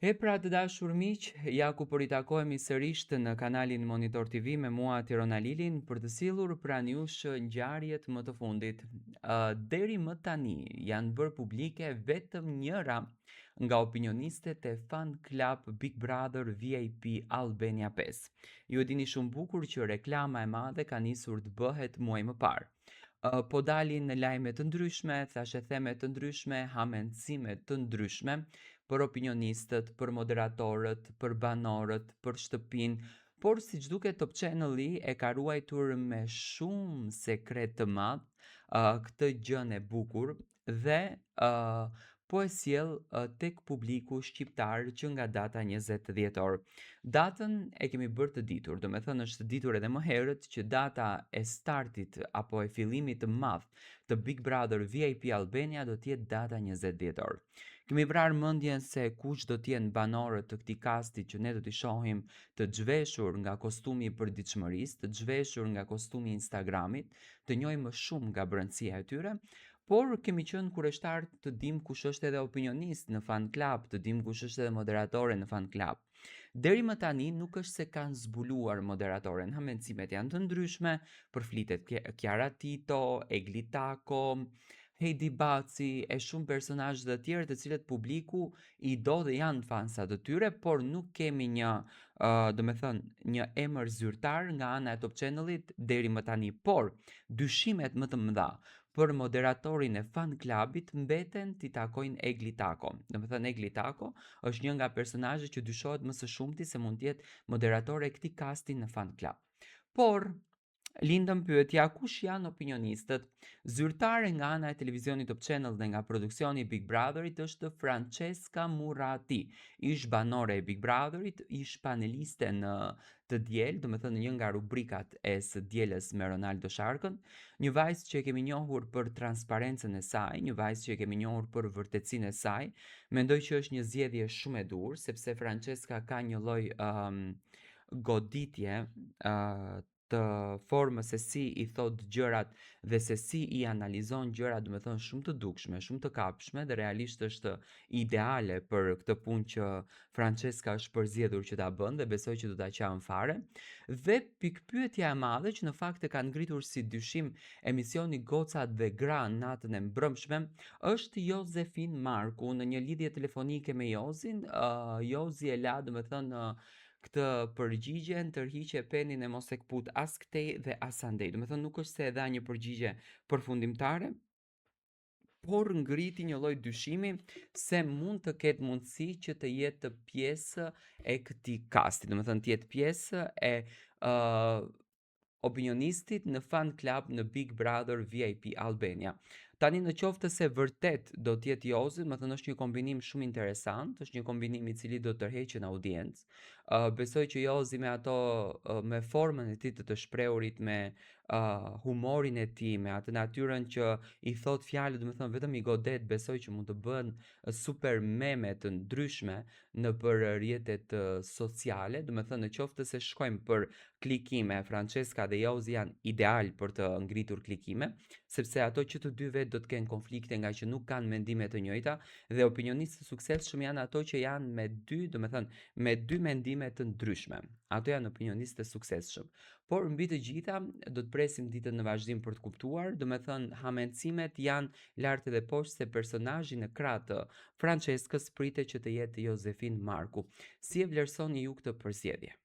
E pra të dashur miq, ja ku po ritakohemi sërish në kanalin Monitor TV me mua Tirona Lilin për të sjellur pranë jush ngjarjet më të fundit. Deri më tani janë bërë publike vetëm njëra nga opinionistët e Fan Club Big Brother VIP Albania 5. Ju e dini shumë bukur që reklama e madhe ka nisur të bëhet muaj më parë. Po dalin në lajme të ndryshme, thashe theme të ndryshme, hamencime të ndryshme, për opinionistët, për moderatorët, për banorët, për shtëpinë, por siç duket Top Channel-i e ka ruajtur me shumë sekret të madh këtë gjën e bukur dhe po e sjell tek publiku shqiptar që nga data 20 dhjetor. Datën e kemi bërë të ditur, do me thënë është ditur edhe më herët që data e startit apo e fillimit të madh të Big Brother VIP Albania do t'jetë data 20 dhjetor. Kemi vrarë mendjen se kush do t'jenë banorët të këtij kasti që ne do t'i shohim të zhveshur nga kostumi i përditshmërisë, të zhveshur nga kostumi i Instagramit, të njohim më shumë nga brendësia e tyre, por kemi qenë kureshtar të dim kush është edhe opinionist në Fan Club, të dim kush është edhe moderatore në Fan Club. Deri më tani nuk është se kanë zbuluar moderatoren, hamencimet janë të ndryshme, përflitet Kiara Tito, Egli Tako, Heidi Baci e shumë personazhe të tjerë të cilët publiku i do dhe janë fansa të tyre, por nuk kemi një, do me thënë, një emër zyrtar nga ana e Top Channel-it deri më tani, por dyshimet më të mëdha për moderatorin e Fan Clubit mbeten t'i takojnë Egli Tako. Do me thënë Egli Tako është një nga personazhet që dyshohet më së shumti se mund t'jetë moderatore e këtij kasti në Fan Club. Por lindëm pyetja kush janë opinionistët. Zyrtare nga ana e televizionit Top Channel dhe nga produksioni i Big Brotherit është Francesca Murati, ish banore e Big Brotherit, ish paneliste në Të Diel, do me thënë një nga rubrikat e Së Dielës me Ronaldo Sharkën, një vajzë që e kemi njohur për transparencën e saj, një vajzë që e kemi njohur për vërtetësinë e saj. Mendoj që është një zgjedhje shumë e dur, sepse Francesca ka një lloj goditje të formës se si i thot gjërat dhe se si i analizon gjërat, do me thënë shumë të dukshme, shumë të kapshme dhe realisht është ideale për këtë punë që Francesca është përzgjedhur që ta bën dhe besoj që do ta qanë fare. Dhe pikpyetja e madhe që në fakt e ka ngritur si dyshim emisioni Gocat dhe Gra natën e mbrëmshme është Jozefin Marku në një lidhje telefonike me Jozin. Jozi e la, do me thënë, këtë përgjigje tërhiqe penin e mos e kput as këtej dhe as andej. Do me thënë nuk është se e dha një përgjigje përfundimtare, por ngriti një lloj dyshimi se mund të ketë mundësi që të jetë pjesë e këtij kasti, do me thënë të jetë pjesë e opinionistit në Fan Club në Big Brother VIP Albania. Tani në qoftë se vërtet do t'jetë Jozi, më thënë është një kombinim shumë interesant, është një kombinim i cili do tërheqë në audiencë. Besoj që Jozi me ato, me formën e tij të shprehurit, me humorin e tij, me atë natyrën që i thot fjalët, do të thënë vetëm i godet, besoj që mund të bëhen super meme të ndryshme në për rrjetet sociale, do të thënë në qoftë se shkojmë për klikime, Francesca dhe Jozi janë ideal për të ngritur klikime, sepse ato që të dy vetë do të kenë konflikte nga që nuk kanë mendime të njëjta dhe opinionistë suksesshëm janë ato që janë me dy, do të thënë, me dy mendime të ndryshme. Ato janë opinionistë të suksesshëm. Por mbi të gjitha do të presim ditën në vazhdim për të kuptuar, do me thënë hamencimet janë lartë dhe poshtë se personazhi në krah të Franceskës pritet që të jetë Jozefin Marku. Si e vlerësoni ju këtë përzgjedhje?